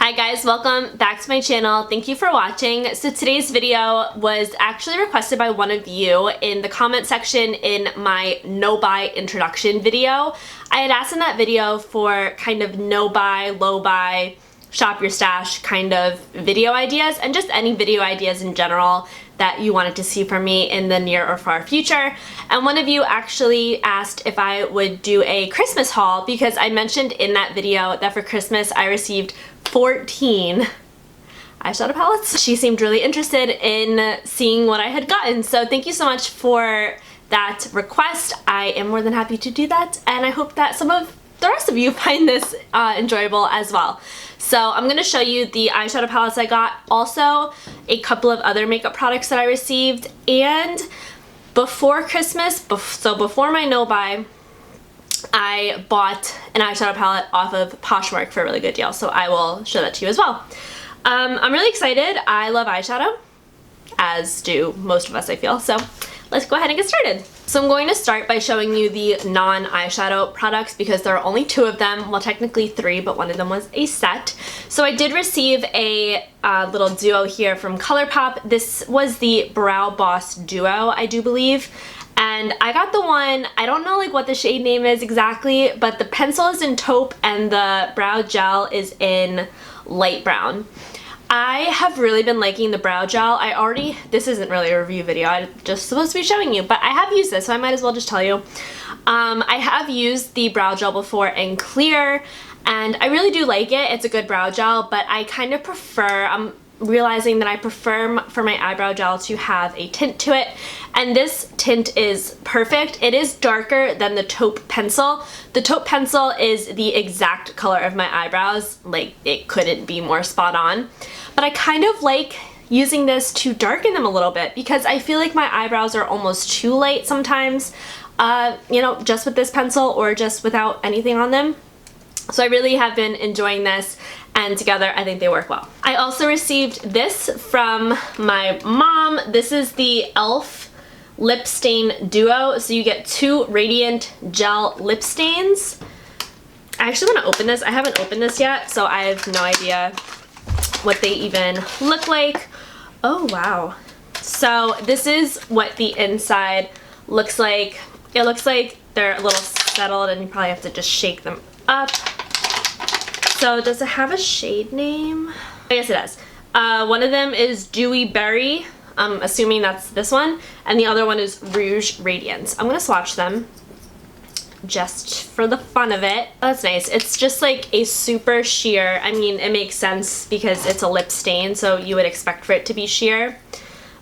Hi guys, welcome back to my channel. Thank you for watching. So today's video was actually requested by one of you in the comment section in my no buy introduction video. I had asked in that video for kind of no buy, low buy, shop your stash kind of video ideas, and just any video ideas in general that you wanted to see from me in the near or far future. And one of you actually asked if I would do a Christmas haul because I mentioned in that video that for Christmas I received 14 eyeshadow palettes. She seemed really interested in seeing what I had gotten, so thank you so much for that request. I am more than happy to do that, and I hope that some of the rest of you find this enjoyable as well. So I'm going to show you the eyeshadow palettes I got, also a couple of other makeup products that I received, and before Christmas, so before my no buy, I bought an eyeshadow palette off of Poshmark for a really good deal, so I will show that to you as well. I'm really excited. I love eyeshadow, as do most of us, I feel, so let's go ahead and get started. So I'm going to start by showing you the non-eyeshadow products because there are only 2 of them, well technically 3, but one of them was a set. So I did receive a little duo here from ColourPop. This was the Brow Boss Duo, I do believe. And I got the one, I don't know like what the shade name is exactly, but the pencil is in taupe and the brow gel is in light brown. I have really been liking the brow gel. This isn't really a review video, I'm just supposed to be showing you, but I have used this, so I might as well just tell you. I have used the brow gel before in clear, and I really do like it. It's a good brow gel, but I kind of prefer, I'm realizing that I prefer for my eyebrow gel to have a tint to it, and this tint is perfect. It is darker than the taupe pencil. The taupe pencil is the exact color of my eyebrows, like it couldn't be more spot on, but I kind of like using this to darken them a little bit because I feel like my eyebrows are almost too light sometimes, you know, just with this pencil or just without anything on them. So I really have been enjoying this, and together I think they work well. I also received this from my mom. This is the e.l.f. Lip Stain Duo. So you get 2 Radiant Gel Lip Stains. I actually want to open this. I haven't opened this yet, so I have no idea what they even look like. Oh wow. So this is what the inside looks like. It looks like they're a little settled and you probably have to just shake them up. So does it have a shade name? Yes, it does. One of them is Dewy Berry. I'm assuming that's this one. And the other one is Rouge Radiance. I'm gonna swatch them just for the fun of it. Oh, that's nice. It's just like a super sheer. I mean, it makes sense because it's a lip stain, so you would expect for it to be sheer.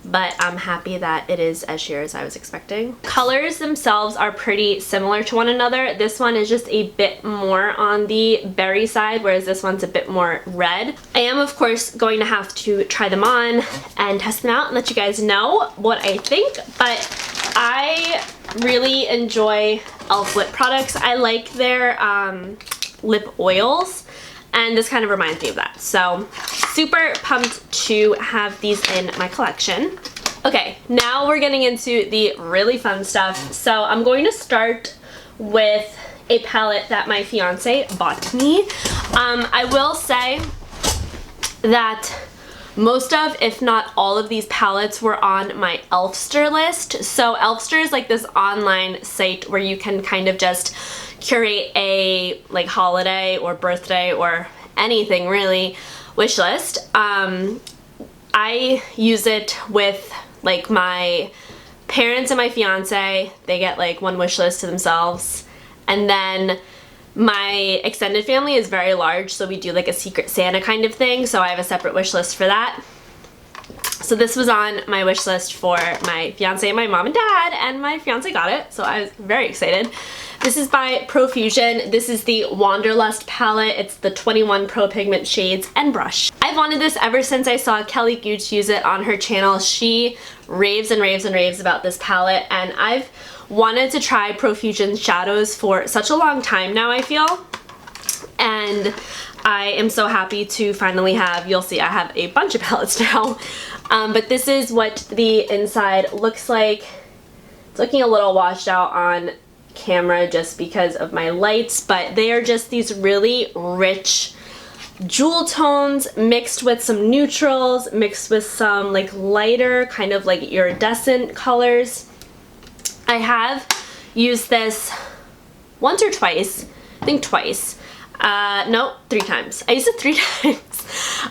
But I'm happy that it is as sheer as I was expecting. Colors themselves are pretty similar to one another. This one is just a bit more on the berry side, whereas this one's a bit more red. I am, of course, going to have to try them on and test them out and let you guys know what I think, but I really enjoy e.l.f. lip products. I like their lip oils, and this kind of reminds me of that. So super pumped to have these in my collection. Okay, now we're getting into the really fun stuff. So I'm going to start with a palette that my fiance bought me. I will say that most of, if not all of these palettes were on my Elfster list. So Elfster is like this online site where you can kind of just curate a like holiday or birthday or anything really wish list. I use it with like my parents and my fiance. They get like one wish list to themselves, and then my extended family is very large, so we do like a Secret Santa kind of thing, so I have a separate wish list for that. So this was on my wish list for my fiance and my mom and dad, and my fiance got it, so I was very excited. This is by Profusion. This is the Wanderlust palette. It's the 21 Pro Pigment shades and brush. I've wanted this ever since I saw Kelly Gooch use it on her channel. She raves and raves and raves about this palette, and I've wanted to try Profusion shadows for such a long time now, I feel. And I am so happy to finally have, you'll see I have a bunch of palettes now. But this is what the inside looks like. It's looking a little washed out on camera just because of my lights, but they are just these really rich jewel tones mixed with some neutrals, mixed with some like lighter kind of like iridescent colors. I have used this once or twice, I think twice. No, 3 times. I used it 3 times.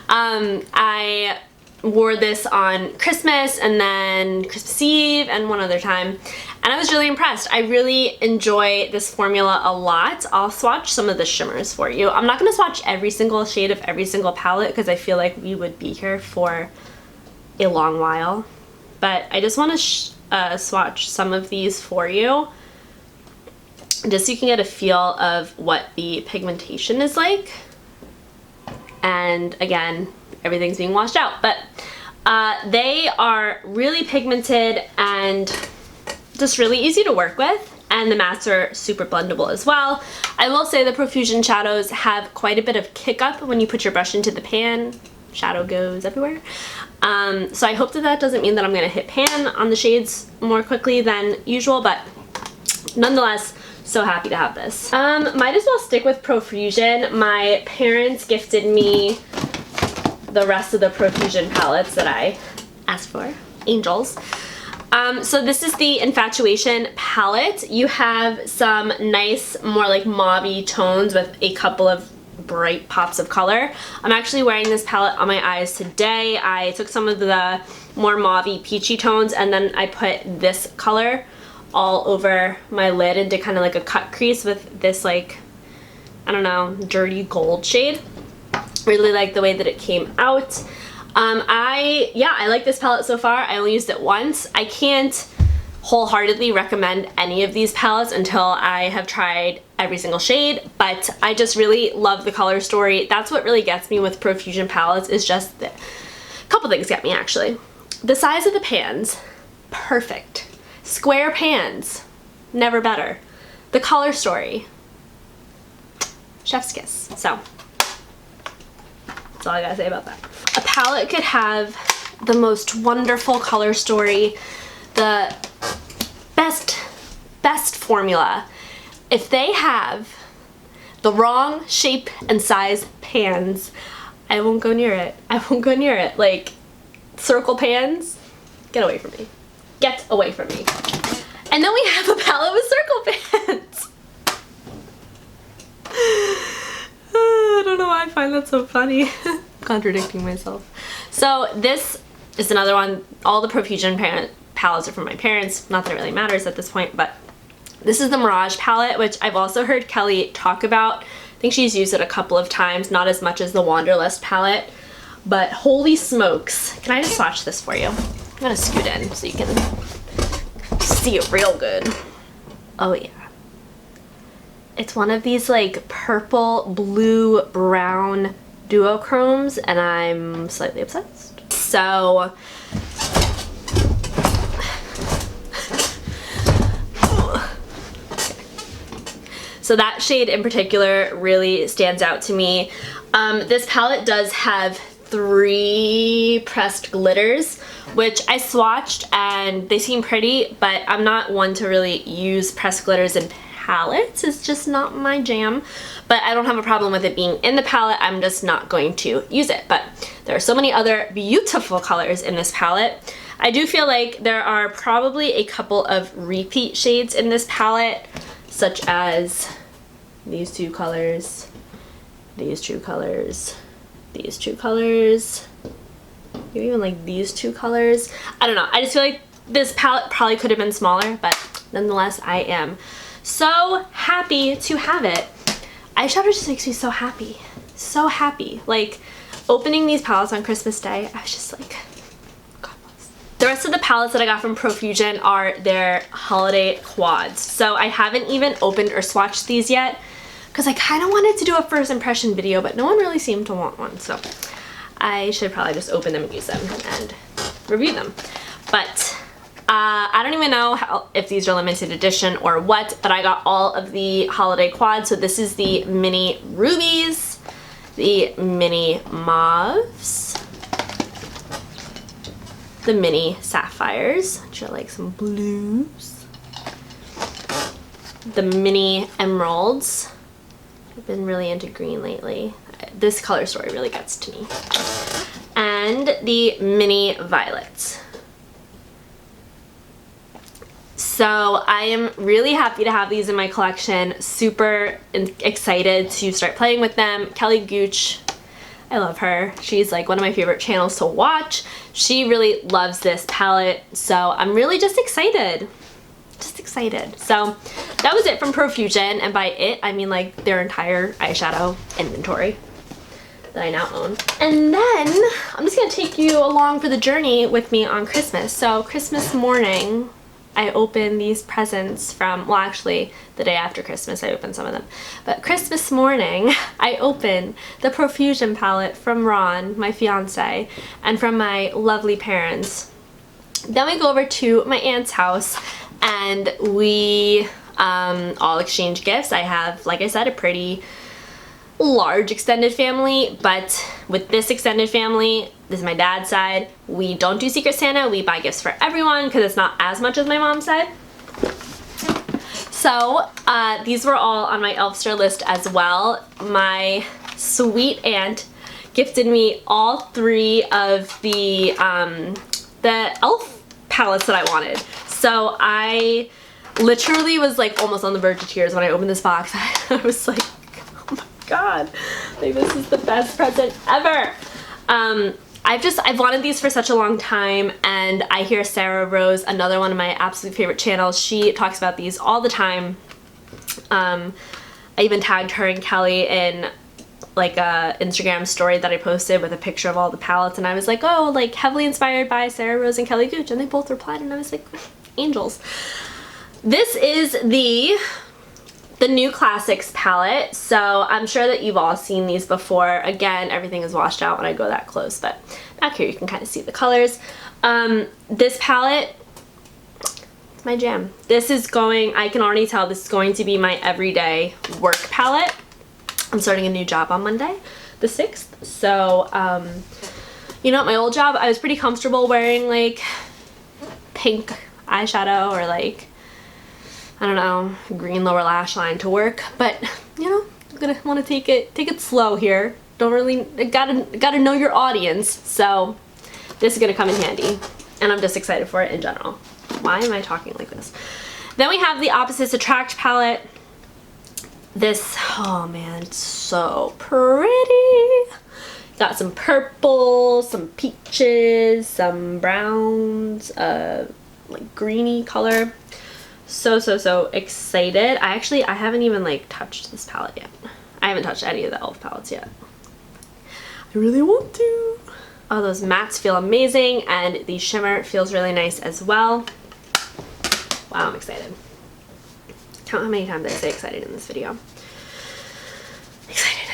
I wore this on Christmas and then Christmas Eve and one other time, and I was really impressed. I really enjoy this formula a lot. I'll swatch some of the shimmers for you. I'm not going to swatch every single shade of every single palette because I feel like we would be here for a long while, but I just want to swatch some of these for you just so you can get a feel of what the pigmentation is like. And again, everything's being washed out, but they are really pigmented and just really easy to work with, and the mattes are super blendable as well. I will say the Profusion shadows have quite a bit of kick up when you put your brush into the pan. Shadow goes everywhere. So I hope that that doesn't mean that I'm gonna hit pan on the shades more quickly than usual, but nonetheless, so happy to have this. Might as well stick with Profusion. My parents gifted me the rest of the Profusion palettes that I asked for. Angels. So this is the Infatuation palette. You have some nice, more like mauve-y tones with a couple of bright pops of color. I'm actually wearing this palette on my eyes today. I took some of the more mauve-y peachy tones and then I put this color all over my lid and did kind of like a cut crease with this like, I don't know, dirty gold shade. Really like the way that it came out. I like this palette so far. I only used it once. I can't wholeheartedly recommend any of these palettes until I have tried every single shade, but I just really love the color story. That's what really gets me with Profusion palettes, is just a couple things get me actually. The size of the pans, perfect. Square pans, never better. The color story, chef's kiss. So that's all I gotta say about that. A palette could have the most wonderful color story, the best formula. If they have the wrong shape and size pans, I won't go near it. I won't go near it. Like, circle pans, get away from me. Get away from me. And then we have a palette with circle pans. I don't know why I find that so funny. Contradicting myself. So this is another one. All the Profusion palettes are from my parents. Not that it really matters at this point, but this is the Mirage palette, which I've also heard Kelly talk about. I think she's used it a couple of times, not as much as the Wanderlust palette, but holy smokes. Can I just swatch this for you? I'm gonna scoot in so you can see it real good. Oh yeah. It's one of these like purple, blue, brown duochromes, and I'm slightly obsessed. So so that shade in particular really stands out to me. This palette does have 3 pressed glitters, which I swatched and they seem pretty, but I'm not one to really use pressed glitters in palettes. It's just not my jam, but I don't have a problem with it being in the palette. I'm just not going to use it. But there are so many other beautiful colors in this palette. I do feel like there are probably a couple of repeat shades in this palette, such as these 2 colors, these 2 colors, these 2 colors, maybe even like these 2 colors. I don't know. I just feel like this palette probably could have been smaller, but nonetheless, I am so happy to have it. Eyeshadow just makes me so happy. So happy. Like, opening these palettes on Christmas Day, I was just like, God bless. The rest of the palettes that I got from Profusion are their holiday quads. So I haven't even opened or swatched these yet because I kind of wanted to do a first impression video, but no one really seemed to want one. So I should probably just open them and use them and review them. But I don't even know if these are limited edition or what, but I got all of the holiday quads. So this is the mini rubies, the mini mauves, the mini sapphires, which are like some blues, the mini emeralds. I've been really into green lately. This color story really gets to me. And the mini violets. So I am really happy to have these in my collection. Super excited to start playing with them. Kelly Gooch, I love her. She's like one of my favorite channels to watch. She really loves this palette, so I'm really just excited. Just excited. So that was it from Profusion, and by it I mean like their entire eyeshadow inventory that I now own. And then I'm just gonna take you along for the journey with me on Christmas. So Christmas morning I opened these presents from, well actually the day after Christmas I opened some of them, but Christmas morning I opened the Profusion palette from Ron, my fiance, and from my lovely parents. Then we go over to my aunt's house and we all exchange gifts. I have, like I said, a pretty large extended family, but with this extended family, this is my dad's side, we don't do Secret Santa. We buy gifts for everyone because it's not as much as my mom's side. So these were all on my Elfster list as well. My sweet aunt gifted me all 3 of the elf palettes that I wanted. So I literally was like almost on the verge of tears when I opened this box. I was like, oh my god, like this is the best present ever. I've wanted these for such a long time, and I hear Sarah Rose, another one of my absolute favorite channels, she talks about these all the time. I even tagged her and Kelly in like a Instagram story that I posted with a picture of all the palettes, and I was like, oh, like heavily inspired by Sarah Rose and Kelly Gooch, and they both replied, and I was like, angels. This is the New Classics palette, so I'm sure that you've all seen these before. Again, everything is washed out when I go that close, but back here you can kind of see the colors. This palette, it's my jam. This is going, I can already tell this is going to be my everyday work palette. I'm starting a new job on Monday, the 6th, so you know, at my old job I was pretty comfortable wearing like pink eyeshadow or like, I don't know, green lower lash line to work, but you know, I'm gonna want to take it slow here. Don't really, gotta know your audience, so this is gonna come in handy, and I'm just excited for it in general. Why am I talking like this? Then we have the Opposites Attract palette. This, oh man, it's so pretty. Got some purple, some peaches, some browns, like greeny color. So excited. I haven't even like touched this palette yet. I haven't touched any of the elf palettes yet. I really want to. Oh, those mattes feel amazing, and the shimmer feels really nice as well. Wow, I'm excited. Count how many times I say excited in this video. Excited.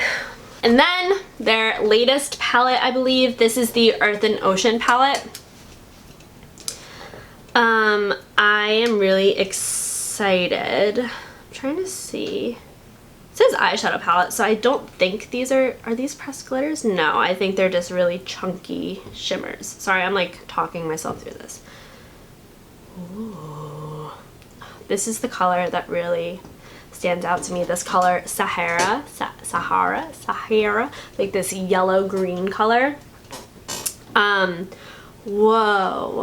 And then their latest palette, I believe, this is the Earth and Ocean palette. I am really excited. I'm trying to see. It says eyeshadow palette, so I don't think these are these pressed glitters? No, I think they're just really chunky shimmers. Sorry, I'm like talking myself through this. Ooh. This is the color that really stands out to me. This color, Sahara, like this yellow green color. Whoa,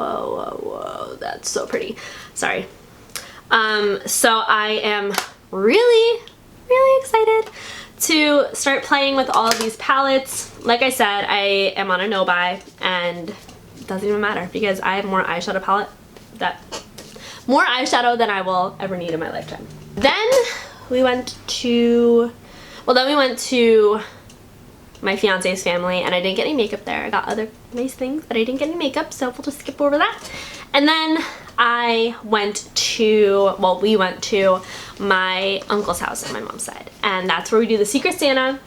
that's so pretty. Sorry. So I am really excited to start playing with all of these palettes. Like I said, I am on a no-buy, and it doesn't even matter because I have more eyeshadow than I will ever need in my lifetime. Then we went to my fiance's family, and I didn't get any makeup there. I got other nice things, but I didn't get any makeup, so we'll just skip over that. And then we went to my uncle's house on my mom's side, and that's where we do the Secret Santa,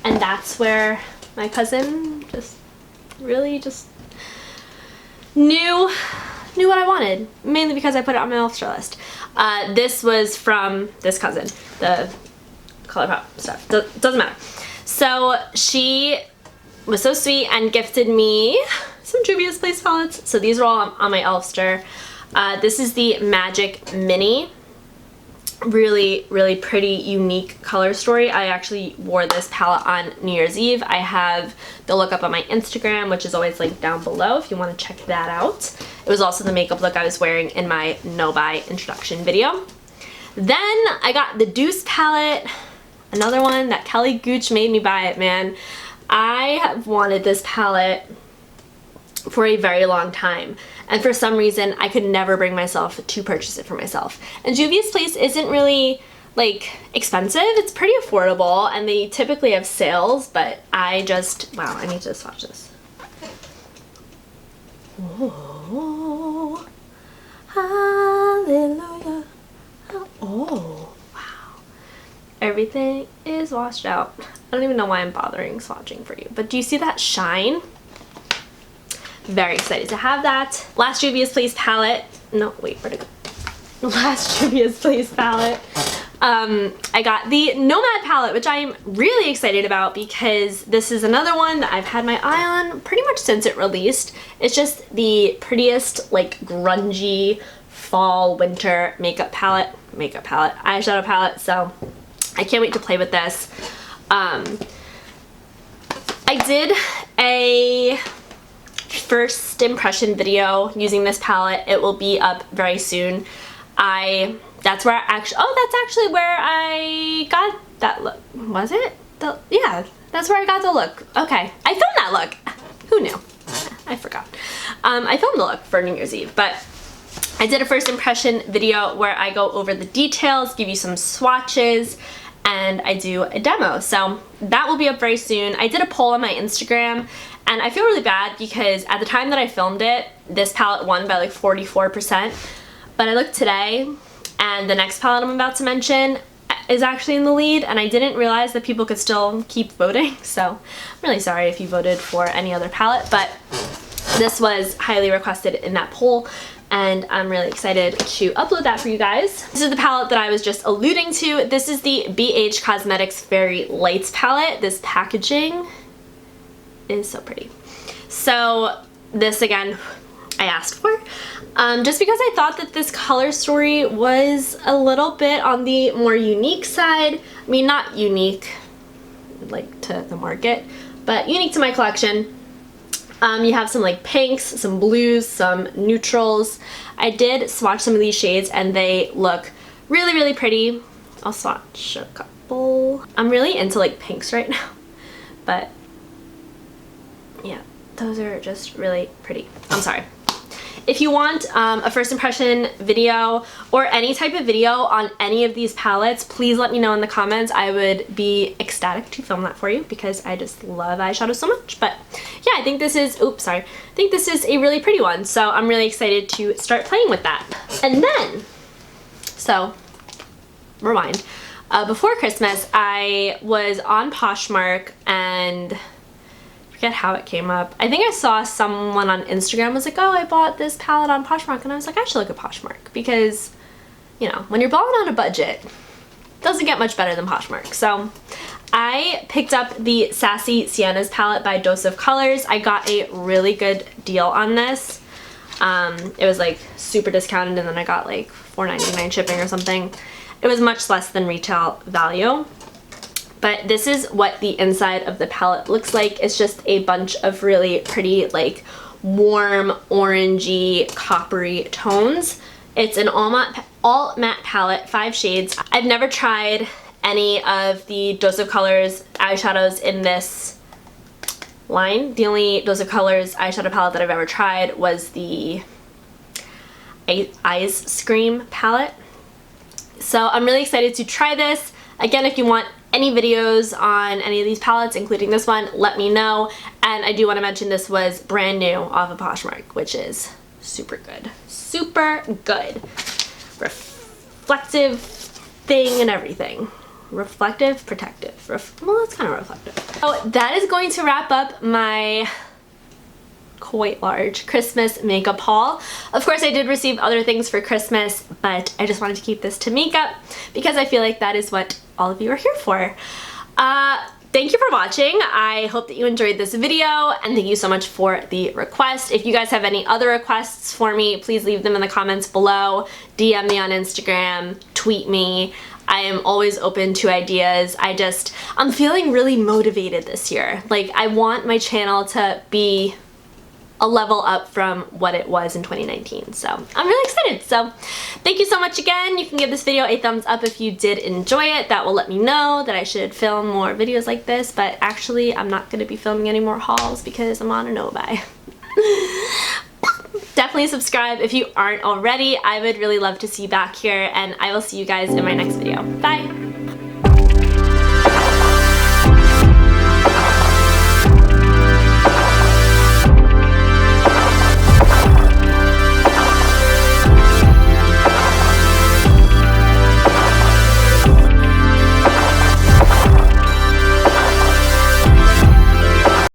and that's where my cousin really knew what I wanted, mainly because I put it on my Elfster list. This was from this cousin, the ColourPop stuff, doesn't matter. So she was so sweet and gifted me some Juvia's Place palettes. So these are all on my Elfster. This is the Magic Mini. really, really pretty, unique color story. I actually wore this palette on New Year's Eve. I have the look up on my Instagram, which is always linked down below if you want to check that out. It was also the makeup look I was wearing in my no buy introduction video. Then I got the Deuce palette, another one that Kelly Gooch made me buy it, man. I have wanted this palette for a very long time, and for some reason I could never bring myself to purchase it for myself. And Juvia's Place isn't really like expensive, it's pretty affordable, and they typically have sales, but I just, wow, I need to swatch this. Oh, hallelujah. Oh, wow. Everything is washed out. I don't even know why I'm bothering swatching for you, but do you see that shine? Very excited to have that. Last Juvia's Place palette. No, wait, where'd it go? Last Juvia's Place palette. I got the Nomad palette, which I'm really excited about because this is another one that I've had my eye on pretty much since it released. It's just the prettiest, like, grungy fall winter eyeshadow palette, so I can't wait to play with this. I did a first impression video using this palette. It will be up very soon. That's where that's actually where I got that look. Was it? Yeah, that's where I got the look. Okay, I filmed that look. Who knew? I forgot. I filmed the look for New Year's Eve, but I did a first impression video where I go over the details, give you some swatches, and I do a demo. So that will be up very soon. I did a poll on my Instagram, and I feel really bad because at the time that I filmed it, this palette won by like 44%. But I looked today, and the next palette I'm about to mention is actually in the lead, and I didn't realize that people could still keep voting. So I'm really sorry if you voted for any other palette, but this was highly requested in that poll, and I'm really excited to upload that for you guys. This is the palette that I was just alluding to. This is the BH Cosmetics Fairy Lights palette. This packaging is so pretty. So this, again, I asked for, just because I thought that this color story was a little bit on the more unique side. I mean, not unique like to the market, but unique to my collection. You have some like pinks, some blues, some neutrals. I did swatch some of these shades and they look really, really pretty. I'll swatch a couple. I'm really into like pinks right now, but yeah, those are just really pretty. I'm sorry. If you want a first impression video or any type of video on any of these palettes, please let me know in the comments. I would be ecstatic to film that for you because I just love eyeshadow so much. But yeah, I think this is, I think this is a really pretty one. So I'm really excited to start playing with that. And then, so rewind. Before Christmas, I was on Poshmark and forget how it came up. I think I saw someone on Instagram was like, oh, I bought this palette on Poshmark, and I was like, I should look at Poshmark because, you know, when you're balling on a budget, it doesn't get much better than Poshmark. So I picked up the Sassy Siennas palette by Dose of Colors. I got a really good deal on this. It was like super discounted, and then I got like $4.99 shipping or something. It was much less than retail value. But this is what the inside of the palette looks like. It's just a bunch of really pretty, like, warm, orangey, coppery tones. It's an all matte palette, 5 shades. I've never tried any of the Dose of Colors eyeshadows in this line. The only Dose of Colors eyeshadow palette that I've ever tried was the Ice Scream palette. So I'm really excited to try this. Again, if you want any videos on any of these palettes, including this one, let me know. And I do want to mention this was brand new off of Poshmark, which is super good. Super good. Reflective thing and everything. Reflective, protective. Well, it's kind of reflective. So that is going to wrap up my quite large Christmas makeup haul. Of course, I did receive other things for Christmas, but I just wanted to keep this to makeup because I feel like that is what all of you are here for. thank you for watching. I hope that you enjoyed this video, and thank you so much for the request. If you guys have any other requests for me, please leave them in the comments below. DM me on Instagram, tweet me. I am always open to ideas. I'm feeling really motivated this year. Like, I want my channel to be a level up from what it was in 2019. So I'm really excited. So thank you so much again. You can give this video a thumbs up if you did enjoy it. That will let me know that I should film more videos like this, but actually I'm not going to be filming any more hauls because I'm on a no-buy. Definitely subscribe if you aren't already. I would really love to see you back here, and I will see you guys in my next video. Bye!